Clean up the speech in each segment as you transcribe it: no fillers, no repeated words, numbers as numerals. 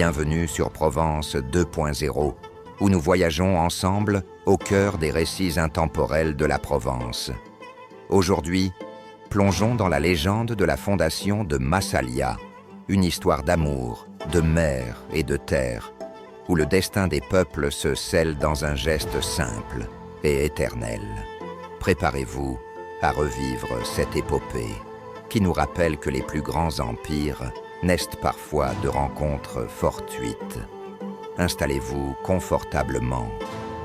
Bienvenue sur Provence 2.0, où nous voyageons ensemble au cœur des récits intemporels de la Provence. Aujourd'hui, plongeons dans la légende de la fondation de Massalia, une histoire d'amour, de mer et de terre, où le destin des peuples se scelle dans un geste simple et éternel. Préparez-vous à revivre cette épopée qui nous rappelle que les plus grands empires naissent parfois de rencontres fortuites. Installez-vous confortablement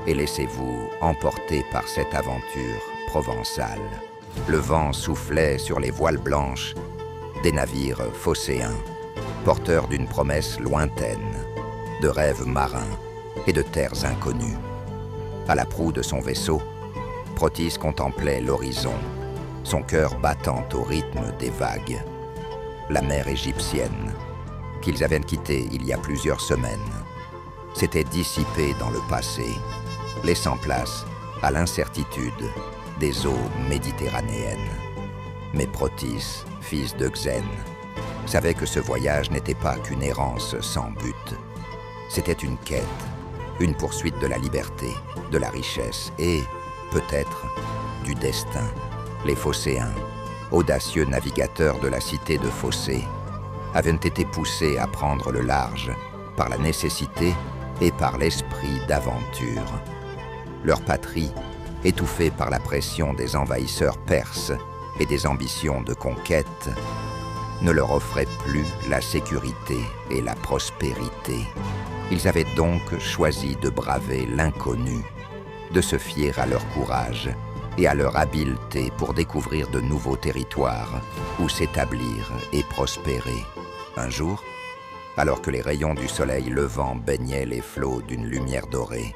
et laissez-vous emporter par cette aventure provençale. Le vent soufflait sur les voiles blanches des navires phocéens, porteurs d'une promesse lointaine, de rêves marins et de terres inconnues. À la proue de son vaisseau, Protis contemplait l'horizon, son cœur battant au rythme des vagues. La mer égyptienne, qu'ils avaient quittée il y a plusieurs semaines, s'était dissipée dans le passé, laissant place à l'incertitude des eaux méditerranéennes. Mais Protis, fils de Xène, savait que ce voyage n'était pas qu'une errance sans but. C'était une quête, une poursuite de la liberté, de la richesse et, peut-être, du destin. Les Phocéens, audacieux navigateurs de la cité de Phocée, avaient été poussés à prendre le large par la nécessité et par l'esprit d'aventure. Leur patrie, étouffée par la pression des envahisseurs perses et des ambitions de conquête, ne leur offrait plus la sécurité et la prospérité. Ils avaient donc choisi de braver l'inconnu, de se fier à leur courage et à leur habileté pour découvrir de nouveaux territoires où s'établir et prospérer. Un jour, alors que les rayons du soleil levant baignaient les flots d'une lumière dorée,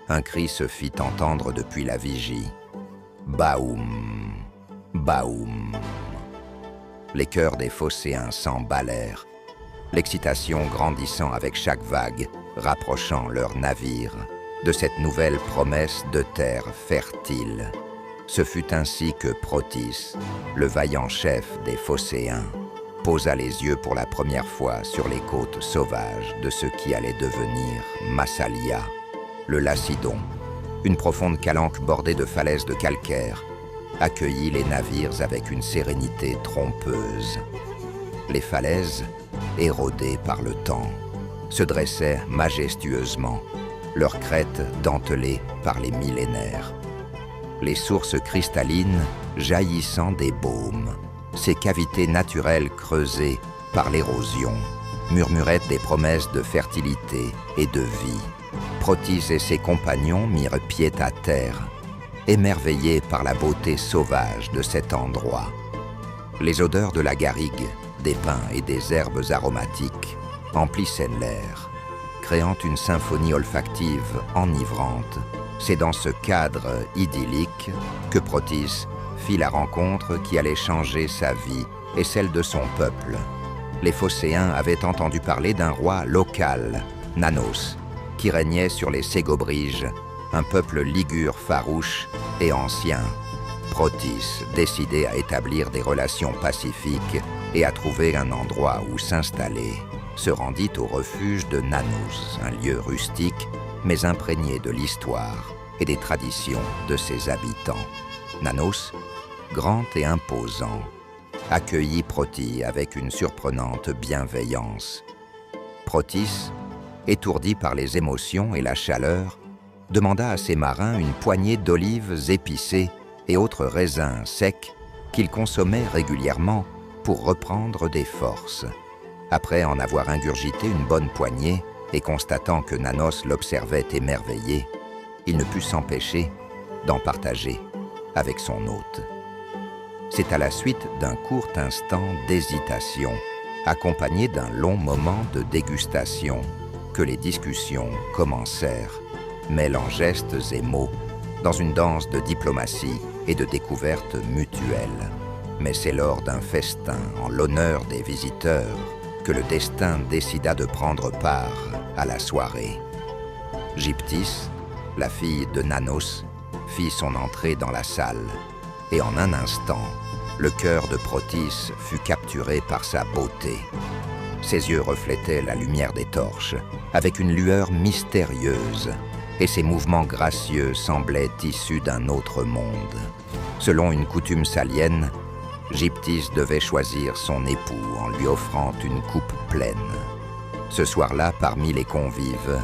un cri se fit entendre depuis la vigie. Baoum, baoum. Les cœurs des Phocéens s'emballèrent, l'excitation grandissant avec chaque vague, rapprochant leurs navires de cette nouvelle promesse de terre fertile. Ce fut ainsi que Protis, le vaillant chef des Phocéens, posa les yeux pour la première fois sur les côtes sauvages de ce qui allait devenir Massalia, le Lacidon, une profonde calanque bordée de falaises de calcaire, accueillit les navires avec une sérénité trompeuse. Les falaises, érodées par le temps, se dressaient majestueusement, leurs crêtes dentelées par les millénaires. Les sources cristallines jaillissant des baumes, ces cavités naturelles creusées par l'érosion, murmuraient des promesses de fertilité et de vie. Protis et ses compagnons mirent pied à terre, émerveillés par la beauté sauvage de cet endroit. Les odeurs de la garrigue, des pins et des herbes aromatiques emplissaient l'air, créant une symphonie olfactive enivrante. C'est dans ce cadre idyllique que Protis fit la rencontre qui allait changer sa vie et celle de son peuple. Les Phocéens avaient entendu parler d'un roi local, Nanos, qui régnait sur les Ségobriges, un peuple ligure farouche et ancien. Protis, décidé à établir des relations pacifiques et à trouver un endroit où s'installer, se rendit au refuge de Nanos, un lieu rustique mais imprégné de l'histoire et des traditions de ses habitants. Nanos, grand et imposant, accueillit Protis avec une surprenante bienveillance. Protis, étourdi par les émotions et la chaleur, demanda à ses marins une poignée d'olives épicées et autres raisins secs qu'il consommait régulièrement pour reprendre des forces. Après en avoir ingurgité une bonne poignée et constatant que Nanos l'observait émerveillé, il ne put s'empêcher d'en partager avec son hôte. C'est à la suite d'un court instant d'hésitation, accompagné d'un long moment de dégustation, que les discussions commencèrent, mêlant gestes et mots, dans une danse de diplomatie et de découverte mutuelle. Mais c'est lors d'un festin en l'honneur des visiteurs que le destin décida de prendre part à la soirée. Gyptis, la fille de Nanos, fit son entrée dans la salle, et en un instant, le cœur de Protis fut capturé par sa beauté. Ses yeux reflétaient la lumière des torches, avec une lueur mystérieuse, et ses mouvements gracieux semblaient issus d'un autre monde. Selon une coutume salienne, Gyptis devait choisir son époux en lui offrant une coupe pleine. Ce soir-là, parmi les convives,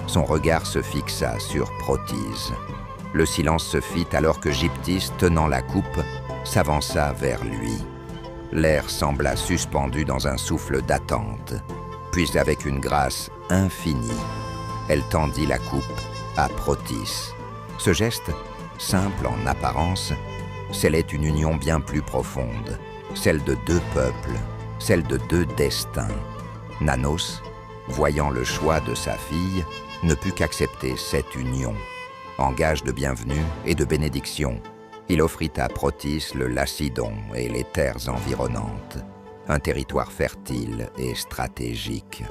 son regard se fixa sur Protise. Le silence se fit alors que Gyptis, tenant la coupe, s'avança vers lui. L'air sembla suspendu dans un souffle d'attente, puis avec une grâce infinie, elle tendit la coupe à Protis. Ce geste, simple en apparence, scellait une union bien plus profonde, celle de deux peuples, celle de deux destins. Nanos, voyant le choix de sa fille, ne put qu'accepter cette union. En gage de bienvenue et de bénédiction, il offrit à Protis le Lacidon et les terres environnantes, un territoire fertile et stratégique.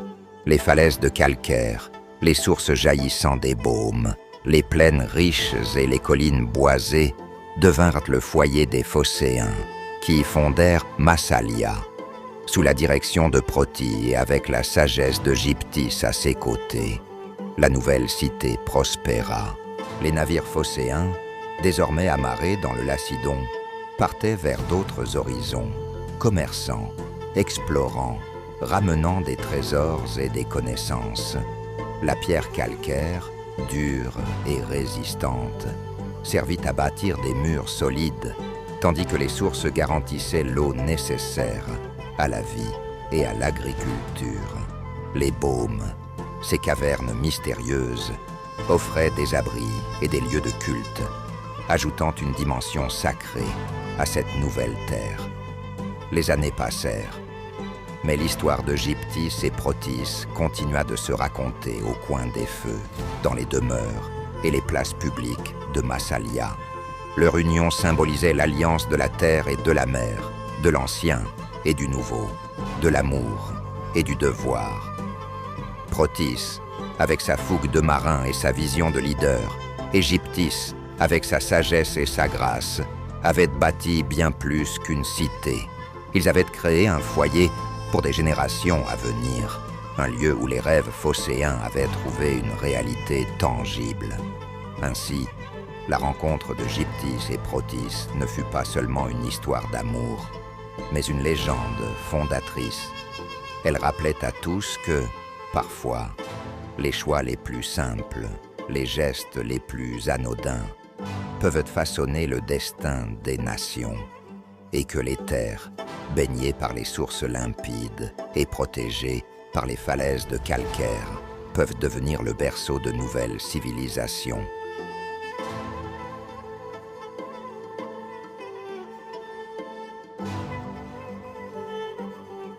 Les falaises de calcaire, les sources jaillissant des baumes, les plaines riches et les collines boisées devinrent le foyer des Phocéens, qui fondèrent Massalia, sous la direction de Protie et avec la sagesse de Gyptis à ses côtés. La nouvelle cité prospéra. Les navires phocéens, désormais amarrés dans le Lacidon, partaient vers d'autres horizons, commerçant, explorant, ramenant des trésors et des connaissances. La pierre calcaire, dure et résistante, servit à bâtir des murs solides, tandis que les sources garantissaient l'eau nécessaire à la vie et à l'agriculture. Les baumes, ces cavernes mystérieuses, offraient des abris et des lieux de culte, ajoutant une dimension sacrée à cette nouvelle terre. Les années passèrent, mais l'histoire de Gyptis et Protis continua de se raconter au coin des feux, dans les demeures et les places publiques de Massalia. Leur union symbolisait l'alliance de la terre et de la mer, de l'ancien et du nouveau, de l'amour et du devoir. Protis, avec sa fougue de marin et sa vision de leader, et Gyptis, avec sa sagesse et sa grâce, avaient bâti bien plus qu'une cité. Ils avaient créé un foyer pour des générations à venir, un lieu où les rêves phocéens avaient trouvé une réalité tangible. Ainsi, la rencontre de Gyptis et Protis ne fut pas seulement une histoire d'amour, mais une légende fondatrice. Elle rappelait à tous que, parfois, les choix les plus simples, les gestes les plus anodins, peuvent façonner le destin des nations, et que les terres, baignées par les sources limpides et protégées par les falaises de calcaire, peuvent devenir le berceau de nouvelles civilisations.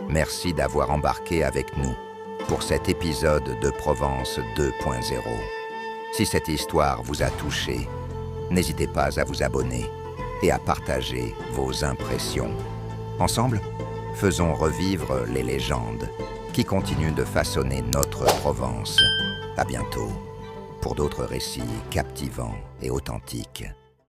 Merci d'avoir embarqué avec nous pour cet épisode de Provence 2.0. Si cette histoire vous a touché, n'hésitez pas à vous abonner et à partager vos impressions. Ensemble, faisons revivre les légendes qui continuent de façonner notre Provence. À bientôt pour d'autres récits captivants et authentiques.